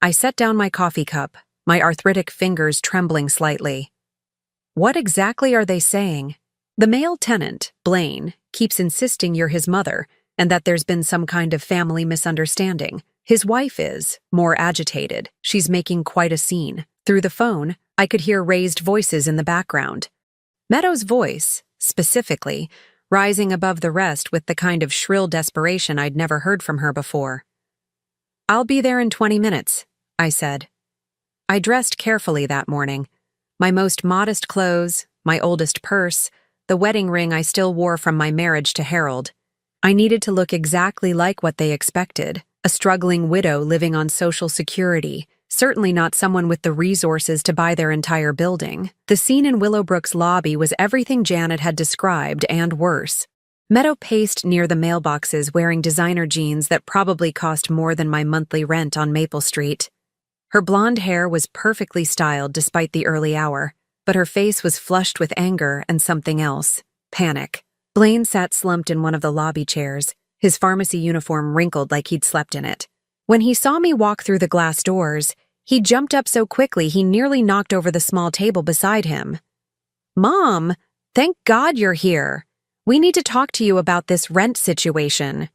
I set down my coffee cup, my arthritic fingers trembling slightly. "What exactly are they saying?" "The male tenant, Blaine, keeps insisting you're his mother and that there's been some kind of family misunderstanding. His wife is more agitated. She's making quite a scene." Through the phone, I could hear raised voices in the background. Meadow's voice, specifically, rising above the rest with the kind of shrill desperation I'd never heard from her before. "I'll be there in 20 minutes, I said. I dressed carefully that morning. My most modest clothes, my oldest purse, the wedding ring I still wore from my marriage to Harold. I needed to look exactly like what they expected, a struggling widow living on Social Security, certainly not someone with the resources to buy their entire building. The scene in Willowbrook's lobby was everything Janet had described and worse. Meadow paced near the mailboxes wearing designer jeans that probably cost more than my monthly rent on Maple Street. Her blonde hair was perfectly styled despite the early hour, but her face was flushed with anger and something else, panic. Blaine sat slumped in one of the lobby chairs, his pharmacy uniform wrinkled like he'd slept in it. When he saw me walk through the glass doors, he jumped up so quickly he nearly knocked over the small table beside him. "Mom, thank God you're here. We need to talk to you about this rent situation."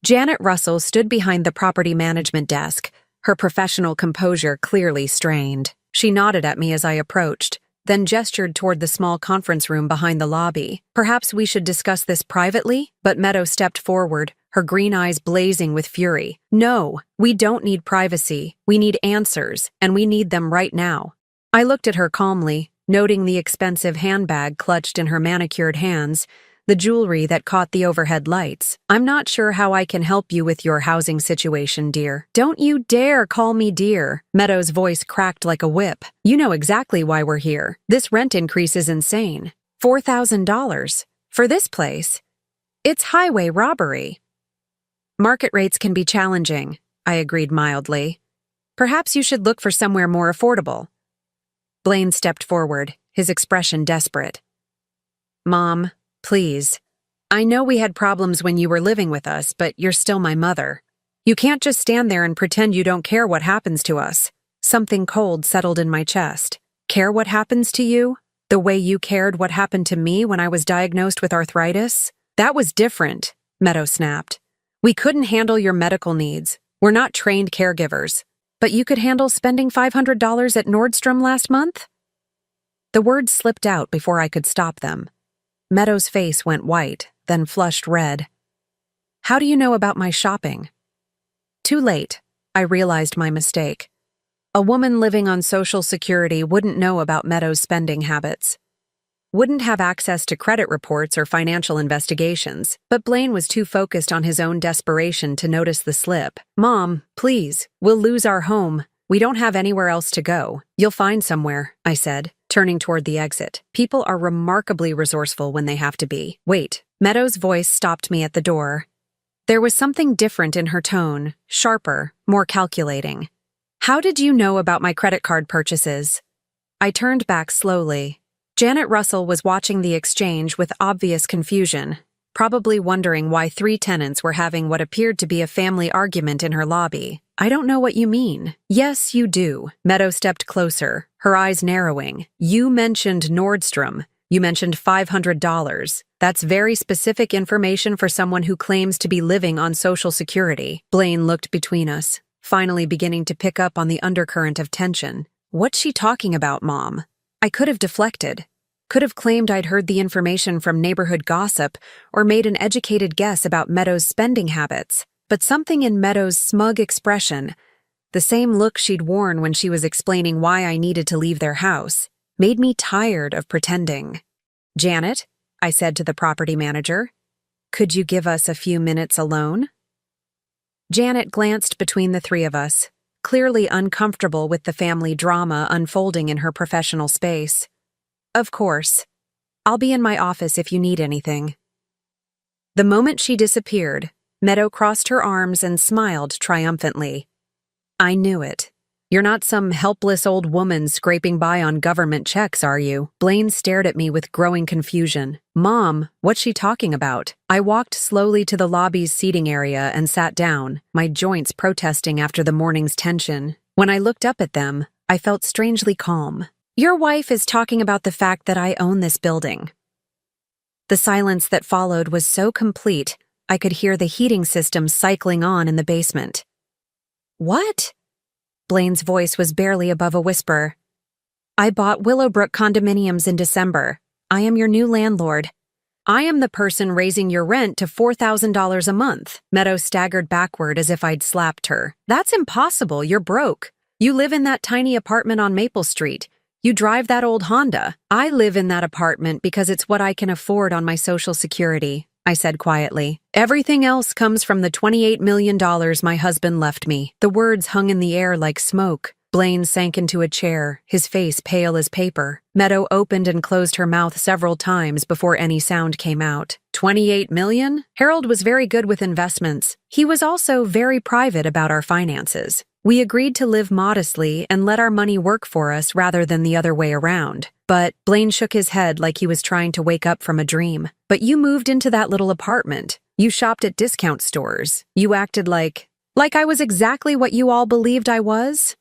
Janet Russell stood behind the property management desk, her professional composure clearly strained. She nodded at me as I approached, then gestured toward the small conference room behind the lobby. "Perhaps we should discuss this privately?" But Meadow stepped forward, her green eyes blazing with fury. "No, we don't need privacy. We need answers, and we need them right now." I looked at her calmly, noting the expensive handbag clutched in her manicured hands, the jewelry that caught the overhead lights. "I'm not sure how I can help you with your housing situation, dear." "Don't you dare call me dear." Meadows' voice cracked like a whip. "You know exactly why we're here. This rent increase is insane. $4,000. For this place? It's highway robbery." "Market rates can be challenging," I agreed mildly. "Perhaps you should look for somewhere more affordable." Blaine stepped forward, his expression desperate. "Mom, please. I know we had problems when you were living with us, but you're still my mother. You can't just stand there and pretend you don't care what happens to us." Something cold settled in my chest. "Care what happens to you? The way you cared what happened to me when I was diagnosed with arthritis? That was different," Meadow snapped. "We couldn't handle your medical needs. We're not trained caregivers. But you could handle spending $500 at Nordstrom last month?" The words slipped out before I could stop them. Meadows' face went white, then flushed red. "How do you know about my shopping?" Too late, I realized my mistake. A woman living on Social Security wouldn't know about Meadows' spending habits. Wouldn't have access to credit reports or financial investigations, but Blaine was too focused on his own desperation to notice the slip. "Mom, please, we'll lose our home. We don't have anywhere else to go. You'll find somewhere," I said, turning toward the exit. People are remarkably resourceful when they have to be. "Wait." Meadows' voice stopped me at the door. There was something different in her tone, sharper, more calculating. "How did you know about my credit card purchases?" I turned back slowly. Janet Russell was watching the exchange with obvious confusion, probably wondering why 3 tenants were having what appeared to be a family argument in her lobby. "I don't know what you mean." "Yes, you do." Meadow stepped closer, her eyes narrowing. "You mentioned Nordstrom. You mentioned $500. That's very specific information for someone who claims to be living on Social Security." Blaine looked between us, finally beginning to pick up on the undercurrent of tension. "What's she talking about, Mom?" I could have deflected, could have claimed I'd heard the information from neighborhood gossip or made an educated guess about Meadows' spending habits, but something in Meadows' smug expression, the same look she'd worn when she was explaining why I needed to leave their house, made me tired of pretending. "Janet," I said to the property manager, "could you give us a few minutes alone?" Janet glanced between the 3 of us, clearly uncomfortable with the family drama unfolding in her professional space. "Of course. I'll be in my office if you need anything." The moment she disappeared, Meadow crossed her arms and smiled triumphantly. "I knew it. You're not some helpless old woman scraping by on government checks, are you?" Blaine stared at me with growing confusion. "Mom, what's she talking about?" I walked slowly to the lobby's seating area and sat down, my joints protesting after the morning's tension. When I looked up at them, I felt strangely calm. "Your wife is talking about the fact that I own this building." The silence that followed was so complete, I could hear the heating system cycling on in the basement. "What?" Blaine's voice was barely above a whisper. "I bought Willowbrook condominiums in December. I am your new landlord. I am the person raising your rent to $4,000 a month." Meadow staggered backward as if I'd slapped her. "That's impossible. You're broke. You live in that tiny apartment on Maple Street. You drive that old Honda. I live in that apartment because it's what I can afford on my Social Security," I said quietly. "Everything else comes from the $28 million my husband left me." The words hung in the air like smoke. Blaine sank into a chair, his face pale as paper. Meadow opened and closed her mouth several times before any sound came out. $28 million? Harold was very good with investments. He was also very private about our finances. We agreed to live modestly and let our money work for us rather than the other way around. But Blaine shook his head like he was trying to wake up from a dream. "But you moved into that little apartment. You shopped at discount stores. You acted like I was exactly what you all believed I was?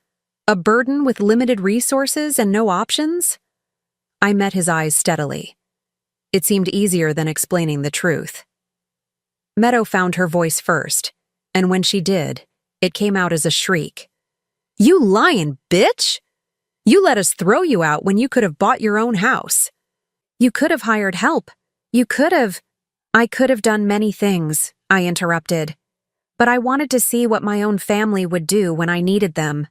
A burden with limited resources and no options?" I met his eyes steadily. It seemed easier than explaining the truth. Meadow found her voice first, and when she did, it came out as a shriek. "You lying bitch! You let us throw you out when you could have bought your own house. You could have hired help. You could have—" "I could have done many things," I interrupted. "But I wanted to see what my own family would do when I needed them.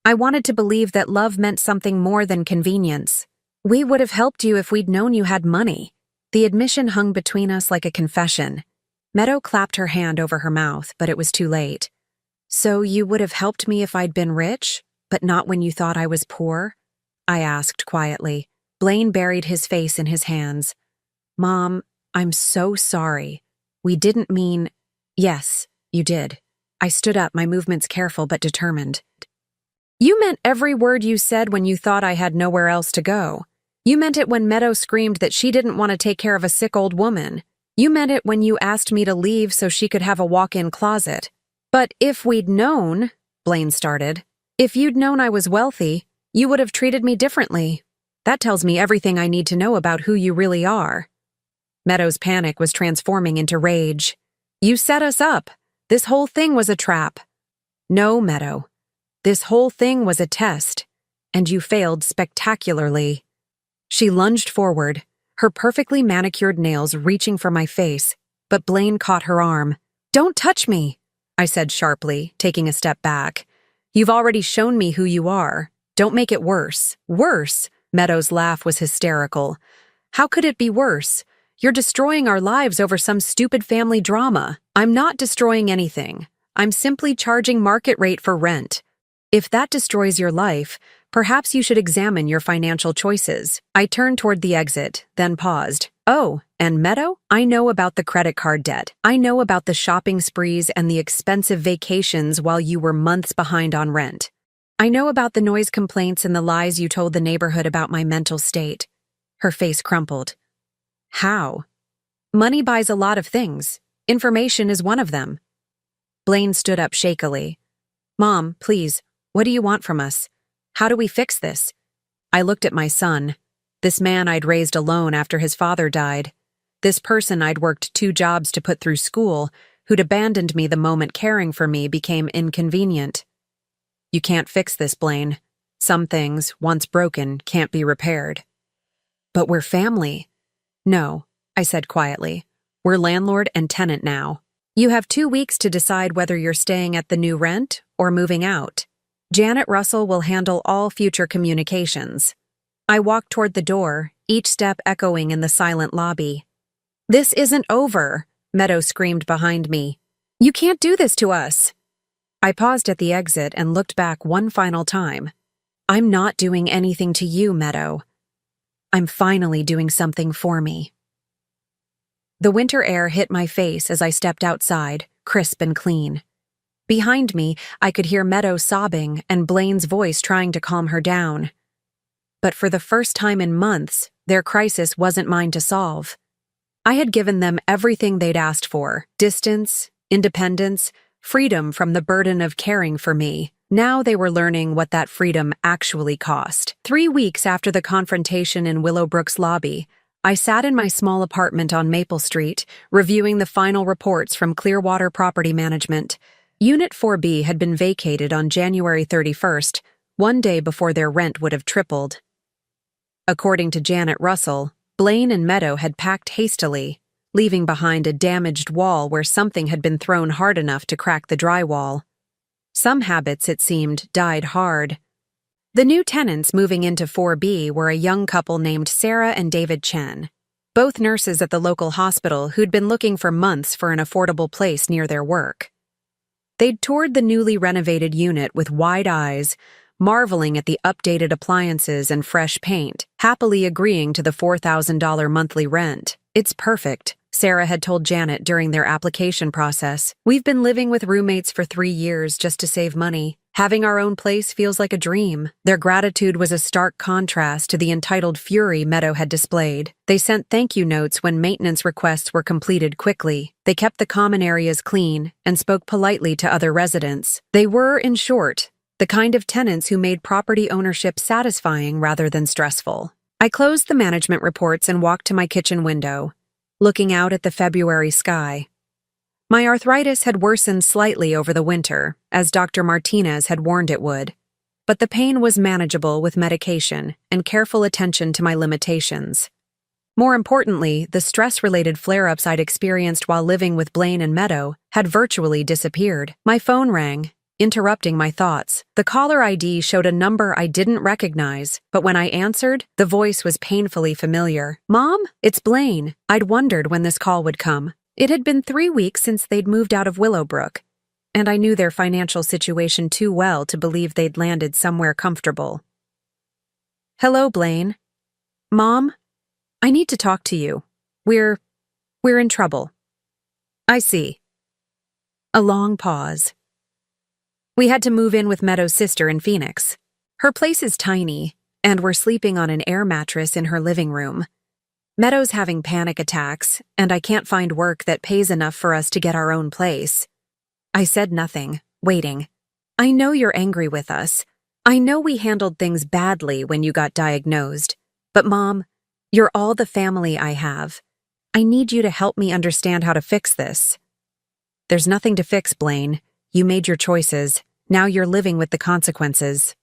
I wanted to believe that love meant something more than convenience. We would have helped you if we'd known you had money. The admission hung between us like a confession. Meadow clapped her hand over her mouth, but it was too late. "So you would have helped me if I'd been rich, but not when you thought I was poor?" I asked quietly. Blaine buried his face in his hands. "Mom, I'm so sorry. We didn't mean—" "Yes, you did." I stood up, my movements careful but determined. "You meant every word you said when you thought I had nowhere else to go. You meant it when Meadow screamed that she didn't want to take care of a sick old woman. You meant it when you asked me to leave so she could have a walk-in closet. But if we'd known," Blaine started, "if you'd known I was wealthy, you would have treated me differently. That tells me everything I need to know about who you really are." Meadow's panic was transforming into rage. "You set us up. This whole thing was a trap." "No, Meadow. This whole thing was a test, and you failed spectacularly." She lunged forward, her perfectly manicured nails reaching for my face, but Blaine caught her arm. "Don't touch me," I said sharply, taking a step back. "You've already shown me who you are. Don't make it worse." "Worse?" Meadow's laugh was hysterical. "How could it be worse? You're destroying our lives over some stupid family drama." "I'm not destroying anything. I'm simply charging market rate for rent. If that destroys your life, perhaps you should examine your financial choices." I turned toward the exit, then paused. "Oh, and Meadow? I know about the credit card debt. I know about the shopping sprees and the expensive vacations while you were months behind on rent. I know about the noise complaints and the lies you told the neighborhood about my mental state." Her face crumpled. "How?" "Money buys a lot of things. Information is one of them." Blaine stood up shakily. "Mom, please, what do you want from us? How do we fix this?" I looked at my son, this man I'd raised alone after his father died, this person I'd worked 2 jobs to put through school, who'd abandoned me the moment caring for me became inconvenient. "You can't fix this, Blaine. Some things, once broken, can't be repaired." "But we're family." "No," I said quietly. "We're landlord and tenant now. You have 2 weeks to decide whether you're staying at the new rent or moving out. Janet Russell will handle all future communications." I walked toward the door, each step echoing in the silent lobby. "This isn't over," Meadow screamed behind me. "You can't do this to us." I paused at the exit and looked back one final time. "I'm not doing anything to you, Meadow. I'm finally doing something for me." The winter air hit my face as I stepped outside, crisp and clean. Behind me, I could hear Meadow sobbing and Blaine's voice trying to calm her down. But for the first time in months, their crisis wasn't mine to solve. I had given them everything they'd asked for: distance, independence, freedom from the burden of caring for me. Now they were learning what that freedom actually cost. 3 weeks after the confrontation in Willowbrook's lobby, I sat in my small apartment on Maple Street, reviewing the final reports from Clearwater Property Management. Unit 4B had been vacated on January 31st, one day before their rent would have tripled. According to Janet Russell, Blaine and Meadow had packed hastily, leaving behind a damaged wall where something had been thrown hard enough to crack the drywall. Some habits, it seemed, died hard. The new tenants moving into 4B were a young couple named Sarah and David Chen, both nurses at the local hospital who'd been looking for months for an affordable place near their work. They'd toured the newly renovated unit with wide eyes, marveling at the updated appliances and fresh paint, happily agreeing to the $4,000 monthly rent. "It's perfect," Sarah had told Janet during their application process. "We've been living with roommates for 3 years just to save money. Having our own place feels like a dream." Their gratitude was a stark contrast to the entitled fury Meadow had displayed. They sent thank you notes when maintenance requests were completed quickly. They kept the common areas clean and spoke politely to other residents. They were, in short, the kind of tenants who made property ownership satisfying rather than stressful. I closed the management reports and walked to my kitchen window, looking out at the February sky. My arthritis had worsened slightly over the winter, as Dr. Martinez had warned it would, but the pain was manageable with medication and careful attention to my limitations. More importantly, the stress-related flare-ups I'd experienced while living with Blaine and Meadow had virtually disappeared. My phone rang, interrupting my thoughts. The caller ID showed a number I didn't recognize, but when I answered, the voice was painfully familiar. Mom, it's Blaine. I'd wondered when this call would come. It had been 3 weeks since they'd moved out of Willowbrook, and I knew their financial situation too well to believe they'd landed somewhere comfortable. Hello, Blaine. Mom, I need to talk to you. We're in trouble. I see. A long pause. We had to move in with Meadow's sister in Phoenix. Her place is tiny, and we're sleeping on an air mattress in her living room. Meadow's having panic attacks, and I can't find work that pays enough for us to get our own place. I said nothing, waiting. I know you're angry with us. I know we handled things badly when you got diagnosed. But Mom, you're all the family I have. I need you to help me understand how to fix this. There's nothing to fix, Blaine. You made your choices. Now you're living with the consequences.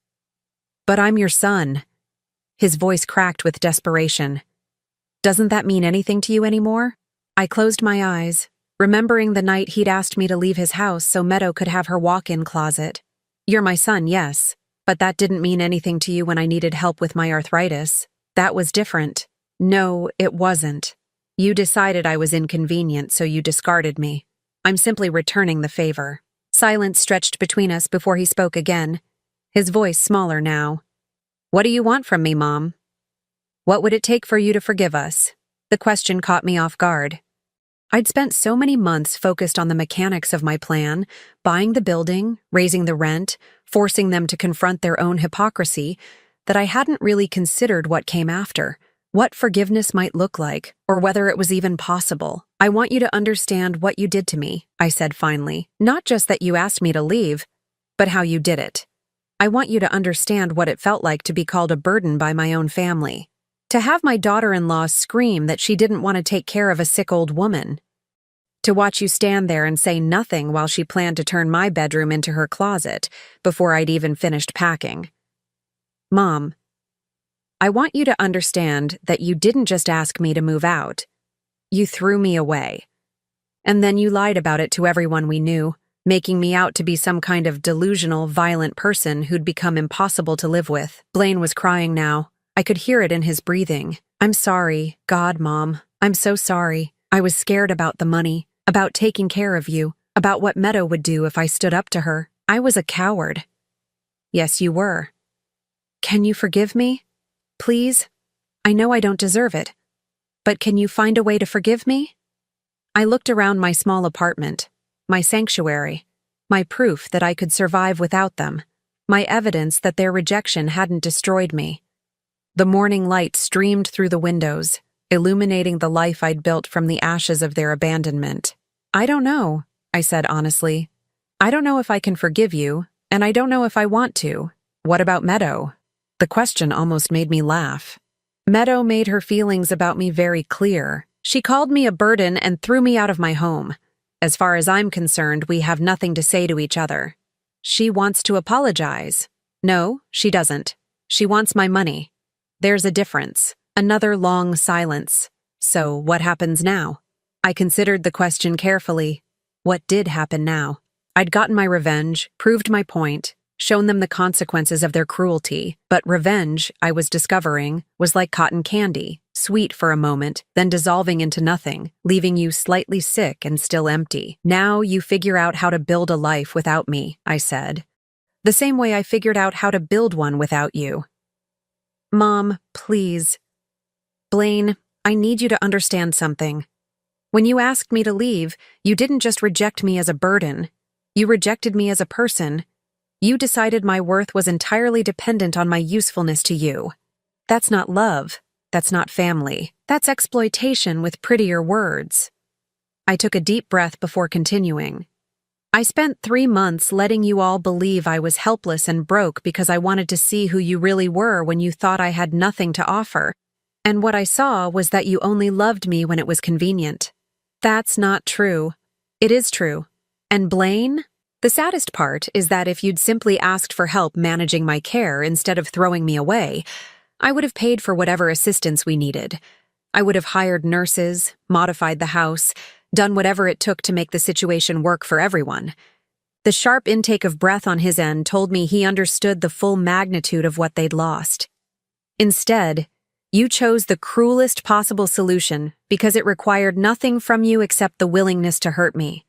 But I'm your son. His voice cracked with desperation. Doesn't that mean anything to you anymore? I closed my eyes, remembering the night he'd asked me to leave his house so Meadow could have her walk-in closet. You're my son, yes, but that didn't mean anything to you when I needed help with my arthritis. That was different. No, it wasn't. You decided I was inconvenient, so you discarded me. I'm simply returning the favor. Silence stretched between us before he spoke again, his voice smaller now. What do you want from me, Mom? What would it take for you to forgive us? The question caught me off guard. I'd spent so many months focused on the mechanics of my plan, buying the building, raising the rent, forcing them to confront their own hypocrisy, that I hadn't really considered what came after, what forgiveness might look like, or whether it was even possible. I want you to understand what you did to me, I said finally. Not just that you asked me to leave, but how you did it. I want you to understand what it felt like to be called a burden by my own family. To have my daughter-in-law scream that she didn't want to take care of a sick old woman. To watch you stand there and say nothing while she planned to turn my bedroom into her closet before I'd even finished packing. Mom, I want you to understand that you didn't just ask me to move out. You threw me away. And then you lied about it to everyone we knew, making me out to be some kind of delusional, violent person who'd become impossible to live with. Blaine was crying now. I could hear it in his breathing. I'm sorry, God, Mom. I'm so sorry. I was scared about the money, about taking care of you, about what Meadow would do if I stood up to her. I was a coward. Yes, you were. Can you forgive me? Please? I know I don't deserve it. But can you find a way to forgive me? I looked around my small apartment, my sanctuary, my proof that I could survive without them, my evidence that their rejection hadn't destroyed me. The morning light streamed through the windows, illuminating the life I'd built from the ashes of their abandonment. I don't know, I said honestly. I don't know if I can forgive you, and I don't know if I want to. What about Meadow? The question almost made me laugh. Meadow made her feelings about me very clear. She called me a burden and threw me out of my home. As far as I'm concerned, we have nothing to say to each other. She wants to apologize. No, she doesn't. She wants my money. There's a difference. Another long silence. So, what happens now? I considered the question carefully. What did happen now? I'd gotten my revenge, proved my point, shown them the consequences of their cruelty, but revenge, I was discovering, was like cotton candy, sweet for a moment, then dissolving into nothing, leaving you slightly sick and still empty. Now you figure out how to build a life without me, I said. The same way I figured out how to build one without you. Mom, please. Blaine, I need you to understand something. When you asked me to leave, you didn't just reject me as a burden. You rejected me as a person. You decided my worth was entirely dependent on my usefulness to you. That's not love. That's not family. That's exploitation with prettier words. I took a deep breath before continuing. I spent 3 months letting you all believe I was helpless and broke because I wanted to see who you really were when you thought I had nothing to offer. And what I saw was that you only loved me when it was convenient. That's not true. It is true. And Blaine? The saddest part is that if you'd simply asked for help managing my care instead of throwing me away, I would have paid for whatever assistance we needed. I would have hired nurses, modified the house, done whatever it took to make the situation work for everyone. The sharp intake of breath on his end told me he understood the full magnitude of what they'd lost. Instead, you chose the cruelest possible solution because it required nothing from you except the willingness to hurt me.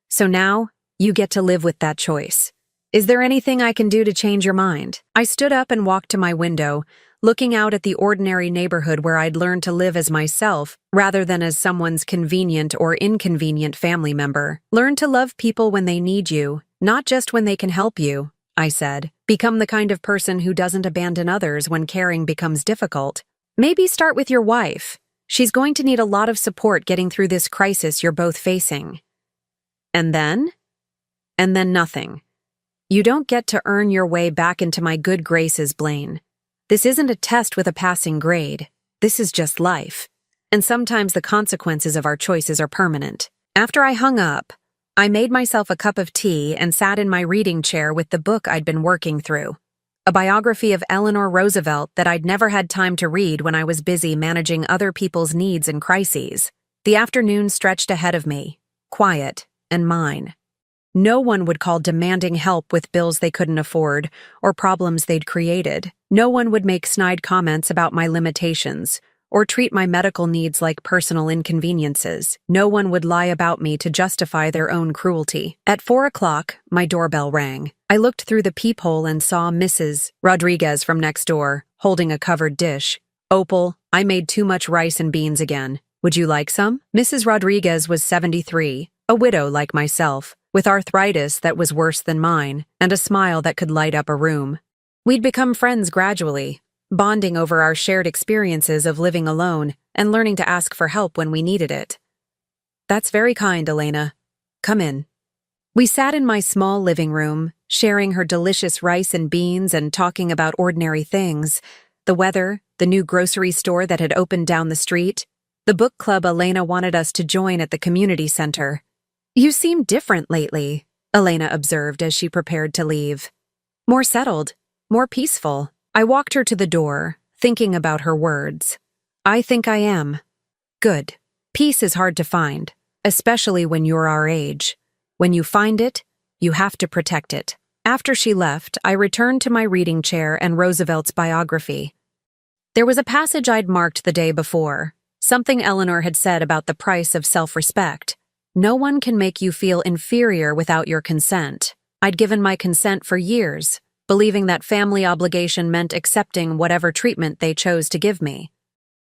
So now, you get to live with that choice. Is there anything I can do to change your mind? I stood up and walked to my window, looking out at the ordinary neighborhood where I'd learned to live as myself rather than as someone's convenient or inconvenient family member. Learn to love people when they need you, not just when they can help you, I said. Become the kind of person who doesn't abandon others when caring becomes difficult. Maybe start with your wife. She's going to need a lot of support getting through this crisis you're both facing. And then? And then nothing. You don't get to earn your way back into my good graces, Blaine. This isn't a test with a passing grade. This is just life. And sometimes the consequences of our choices are permanent. After I hung up, I made myself a cup of tea and sat in my reading chair with the book I'd been working through. A biography of Eleanor Roosevelt that I'd never had time to read when I was busy managing other people's needs and crises. The afternoon stretched ahead of me, quiet and mine. No one would call demanding help with bills they couldn't afford or problems they'd created. No one would make snide comments about my limitations or treat my medical needs like personal inconveniences. No one would lie about me to justify their own cruelty. At 4 o'clock, my doorbell rang. I looked through the peephole and saw Mrs. Rodriguez from next door, holding a covered dish. "Opal, I made too much rice and beans again. Would you like some?" Mrs. Rodriguez was 73, a widow like myself, with arthritis that was worse than mine, and a smile that could light up a room. We'd become friends gradually, bonding over our shared experiences of living alone and learning to ask for help when we needed it. "That's very kind, Elena. Come in." We sat in my small living room, sharing her delicious rice and beans and talking about ordinary things, the weather, the new grocery store that had opened down the street, the book club Elena wanted us to join at the community center. "You seem different lately," Elena observed as she prepared to leave. "More settled, more peaceful." I walked her to the door, thinking about her words. "I think I am." Good. Peace is hard to find, especially when you're our age. When you find it, you have to protect it. After she left, I returned to my reading chair and Roosevelt's biography. There was a passage I'd marked the day before, something Eleanor had said about the price of self-respect. No one can make you feel inferior without your consent. I'd given my consent for years, believing that family obligation meant accepting whatever treatment they chose to give me.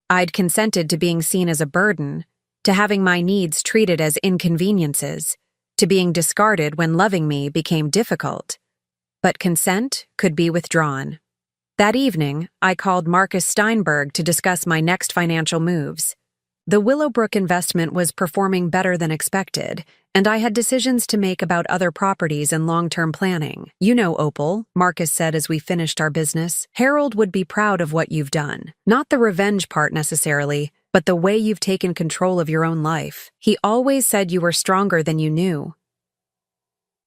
I'd consented to being seen as a burden, to having my needs treated as inconveniences, to being discarded when loving me became difficult. But consent could be withdrawn. That evening, I called Marcus Steinberg to discuss my next financial moves. The Willowbrook investment was performing better than expected, and I had decisions to make about other properties and long-term planning. "You know, Opal," Marcus said as we finished our business, "Harold would be proud of what you've done. Not the revenge part necessarily, but the way you've taken control of your own life. He always said you were stronger than you knew."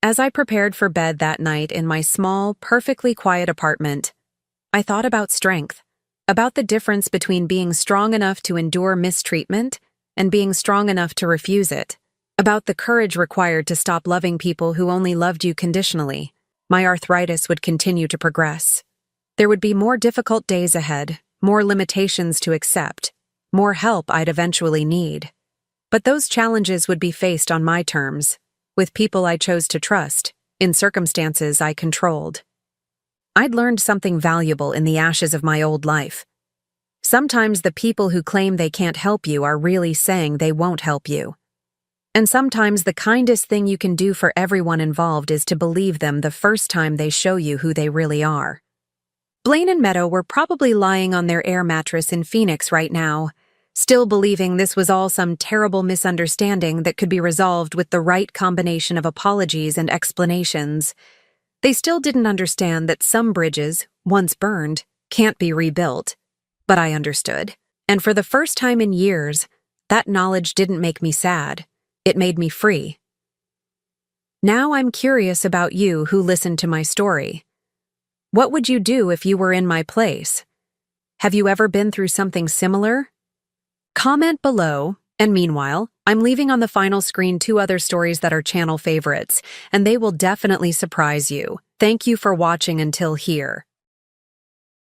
As I prepared for bed that night in my small, perfectly quiet apartment, I thought about strength. About the difference between being strong enough to endure mistreatment and being strong enough to refuse it. About the courage required to stop loving people who only loved you conditionally. My arthritis would continue to progress. There would be more difficult days ahead, more limitations to accept, more help I'd eventually need. But those challenges would be faced on my terms, with people I chose to trust, in circumstances I controlled. I'd learned something valuable in the ashes of my old life. Sometimes the people who claim they can't help you are really saying they won't help you. And sometimes the kindest thing you can do for everyone involved is to believe them the first time they show you who they really are. Blaine and Meadow were probably lying on their air mattress in Phoenix right now, still believing this was all some terrible misunderstanding that could be resolved with the right combination of apologies and explanations. They still didn't understand that some bridges, once burned, can't be rebuilt. But I understood. And for the first time in years, that knowledge didn't make me sad. It made me free. Now I'm curious about you who listened to my story. What would you do if you were in my place? Have you ever been through something similar? Comment below, and meanwhile, I'm leaving on the final screen 2 other stories that are channel favorites, and they will definitely surprise you. Thank you for watching until here.